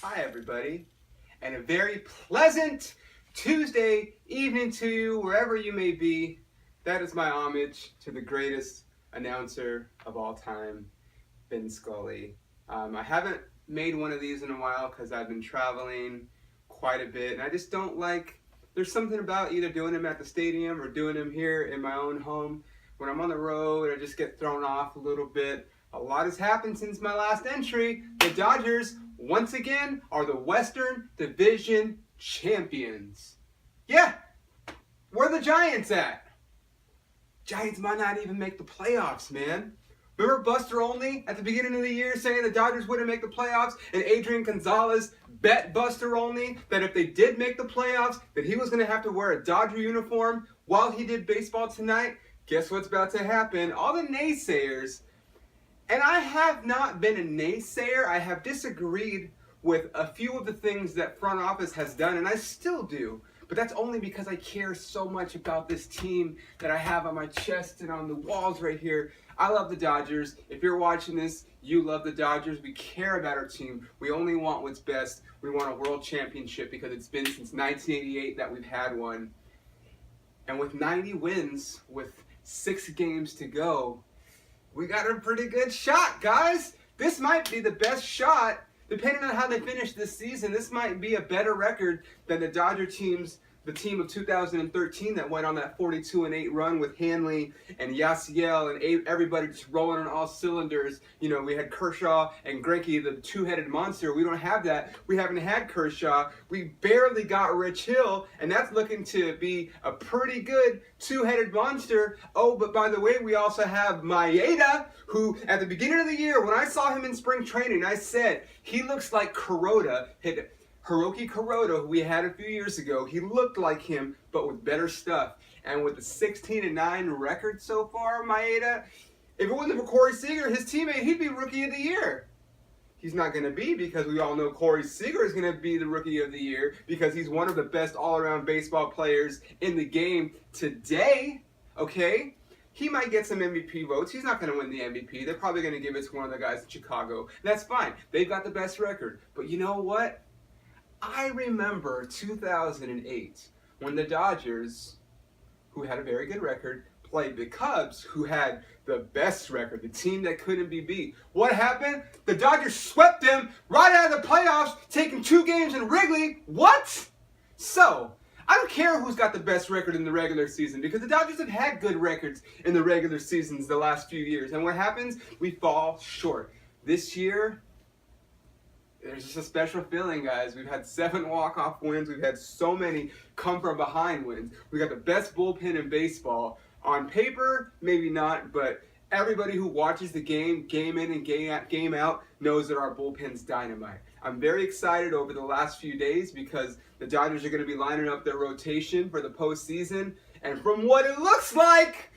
Hi, everybody, and a very pleasant Tuesday evening to you, wherever you may be. That is my homage to the greatest announcer of all time, Vin Scully. I haven't made one of these in a while because I've been traveling quite a bit, and I just don't like. There's something about either doing them at the stadium or doing them here in my own home. When I'm on the road, I just get thrown off a little bit. A lot has happened since my last entry. The Dodgers, once again, are the Western Division champions. Yeah, where are the Giants at? Giants might not even make the playoffs, man. Remember Buster Olney at the beginning of the year saying the Dodgers wouldn't make the playoffs, and Adrian Gonzalez bet Buster Olney that if they did make the playoffs, that he was going to have to wear a Dodger uniform while he did Baseball Tonight? Guess what's about to happen? All the naysayers, and I have not been a naysayer, I have disagreed with a few of the things that front office has done, and I still do. But that's only because I care so much about this team that I have on my chest and on the walls right here. I love the Dodgers. If you're watching this, you love the Dodgers. We care about our team. We only want what's best. We want a world championship because it's been since 1988 that we've had one. And with 90 wins, with 6 games to go, we got a pretty good shot, guys. This might be the best shot. Depending on how they finish this season, this might be a better record than the Dodger teams, the team of 2013 that went on that 42-8 run with Hanley and Yasiel and everybody just rolling on all cylinders. You know, we had Kershaw and Greinke, the two-headed monster. We don't have that. We haven't had Kershaw. We barely got Rich Hill, and that's looking to be a pretty good two-headed monster. Oh, but by the way, we also have Maeda, who at the beginning of the year, when I saw him in spring training, I said, he looks like Kuroda, Hiroki Kuroda, who we had a few years ago. He looked like him, but with better stuff. And with the 16-9 record so far, Maeda, if it wasn't for Corey Seager, his teammate, he'd be Rookie of the Year. He's not going to be, because we all know Corey Seager is going to be the Rookie of the Year because he's one of the best all-around baseball players in the game today, okay? He might get some MVP votes. He's not going to win the MVP. They're probably going to give it to one of the guys in Chicago. That's fine. They've got the best record. But you know what? I remember 2008 when the Dodgers, who had a very good record, played the Cubs, who had the best record, the team that couldn't be beat. What happened? The Dodgers swept them right out of the playoffs, taking 2 games in Wrigley. What? So, I don't care who's got the best record in the regular season, because the Dodgers have had good records in the regular seasons the last few years. And what happens? We fall short. This year, there's just a special feeling, guys. We've had 7 walk-off wins. We've had so many come-from-behind wins. We got the best bullpen in baseball. On paper, maybe not, but everybody who watches the game in and game out, knows that our bullpen's dynamite. I'm very excited over the last few days because the Dodgers are going to be lining up their rotation for the postseason. And from what it looks like,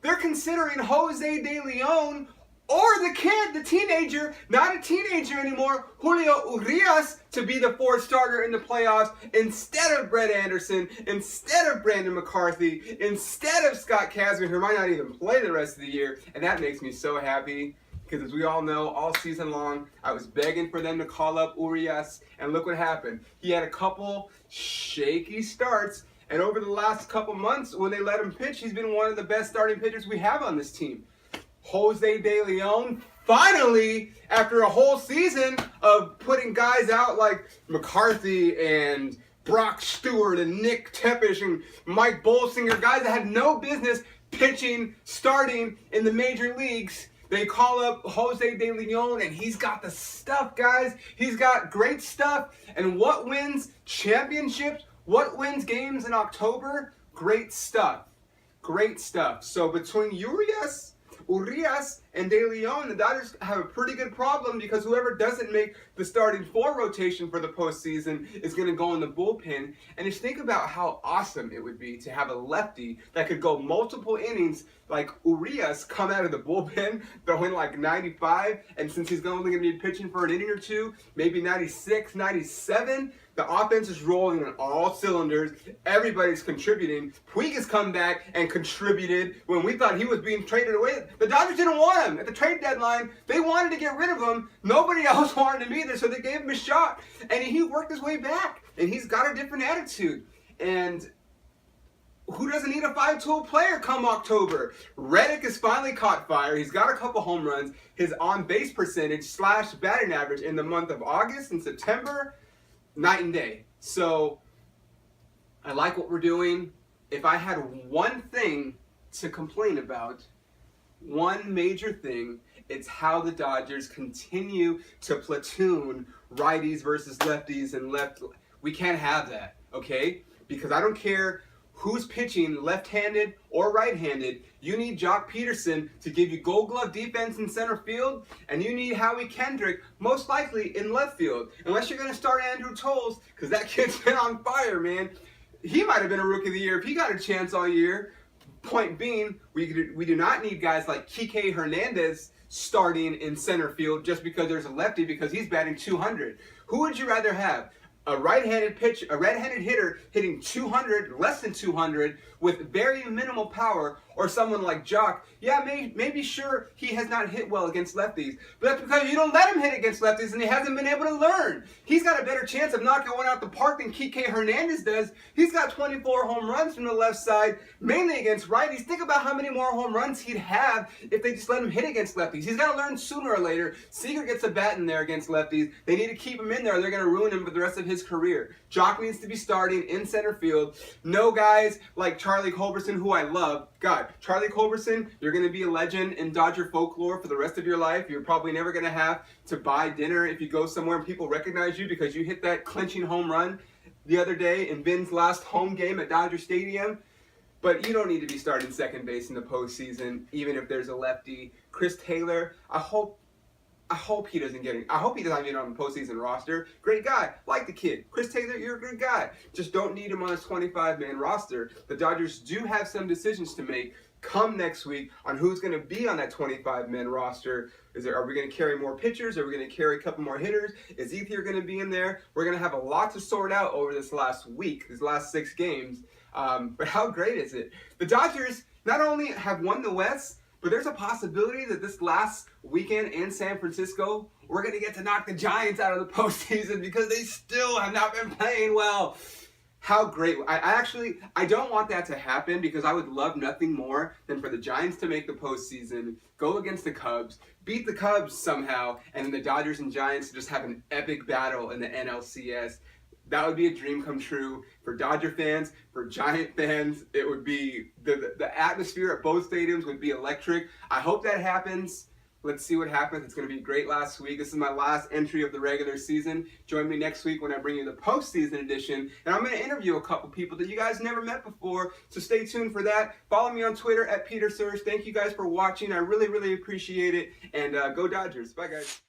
they're considering Jose De Leon, or the kid, the teenager, not a teenager anymore, Julio Urias, to be the 4th starter in the playoffs instead of Brett Anderson, instead of Brandon McCarthy, instead of Scott Kazmir, who might not even play the rest of the year. And that makes me so happy because, as we all know, all season long, I was begging for them to call up Urias, and look what happened. He had a couple shaky starts, and over the last couple months, when they let him pitch, he's been one of the best starting pitchers we have on this team. Jose De Leon, finally, after a whole season of putting guys out like McCarthy and Brock Stewart and Nick Tepesh and Mike Bolsinger, guys that had no business pitching, starting in the major leagues, they call up Jose De Leon, and he's got the stuff, guys. He's got great stuff. And what wins championships? What wins games in October? Great stuff. Great stuff. So between Urias and De Leon, the Dodgers have a pretty good problem, because whoever doesn't make the starting 4 rotation for the postseason is going to go in the bullpen. And just think about how awesome it would be to have a lefty that could go multiple innings like Urias come out of the bullpen, throw in like 95, and since he's only going to be pitching for an inning or 2, maybe 96, 97, the offense is rolling on all cylinders. Everybody's contributing. Puig has come back and contributed when we thought he was being traded away. The Dodgers didn't want him. At the trade deadline, they wanted to get rid of him. Nobody else wanted him either, so they gave him a shot. And he worked his way back. And he's got a different attitude. And who doesn't need a 5-tool player come October? Reddick has finally caught fire. He's got a couple home runs. His on-base percentage / batting average in the month of August and September, night and day. So I like what we're doing. If I had one thing to complain about, one major thing, it's how the Dodgers continue to platoon righties versus lefties and left. We can't have that, okay? Because I don't care who's pitching left-handed or right-handed. You need Jock Peterson to give you gold glove defense in center field, and you need Howie Kendrick most likely in left field. Unless you're going to start Andrew Toles, because that kid's been on fire, man. He might have been a Rookie of the Year if he got a chance all year. Point being, we do not need guys like Kike Hernandez starting in center field just because there's a lefty, because he's batting 200. Who would you rather have? A right-handed hitter hitting 200, less than 200, with very minimal power, or someone like Jock? Yeah, maybe sure, he has not hit well against lefties, but that's because you don't let him hit against lefties and he hasn't been able to learn. He's got a better chance of knocking one out the park than Kike Hernandez does. He's got 24 home runs from the left side, mainly against righties. Think about how many more home runs he'd have if they just let him hit against lefties. He's got to learn sooner or later. Seager gets a bat in there against lefties. They need to keep him in there or they're going to ruin him for the rest of his career. Jock needs to be starting in center field. No guys like Charlie Culberson, who I love. God, Charlie Culberson, you're going to be a legend in Dodger folklore for the rest of your life. You're probably never going to have to buy dinner if you go somewhere and people recognize you because you hit that clinching home run the other day in Ben's last home game at Dodger Stadium. But you don't need to be starting second base in the postseason, even if there's a lefty. Chris Taylor, I hope he doesn't get it. I hope he doesn't get on the postseason roster. Great guy. Like the kid. Chris Taylor, you're a good guy. Just don't need him on his 25-man roster. The Dodgers do have some decisions to make come next week on who's going to be on that 25-man roster. Are we going to carry more pitchers? Are we going to carry a couple more hitters? Is Ethier going to be in there? We're going to have a lot to sort out over this last week, these last 6 games. But how great is it? The Dodgers not only have won the West, but there's a possibility that this last weekend in San Francisco, we're going to get to knock the Giants out of the postseason because they still have not been playing well. How great. I don't want that to happen because I would love nothing more than for the Giants to make the postseason, go against the Cubs, beat the Cubs somehow, and then the Dodgers and Giants just have an epic battle in the NLCS. That would be a dream come true for Dodger fans, for Giant fans. It would be, the atmosphere at both stadiums would be electric. I hope that happens. Let's see what happens. It's going to be great last week. This is my last entry of the regular season. Join me next week when I bring you the postseason edition. And I'm going to interview a couple people that you guys never met before. So stay tuned for that. Follow me on Twitter at Peter Surge. Thank you guys for watching. I really, really appreciate it. And go Dodgers. Bye, guys.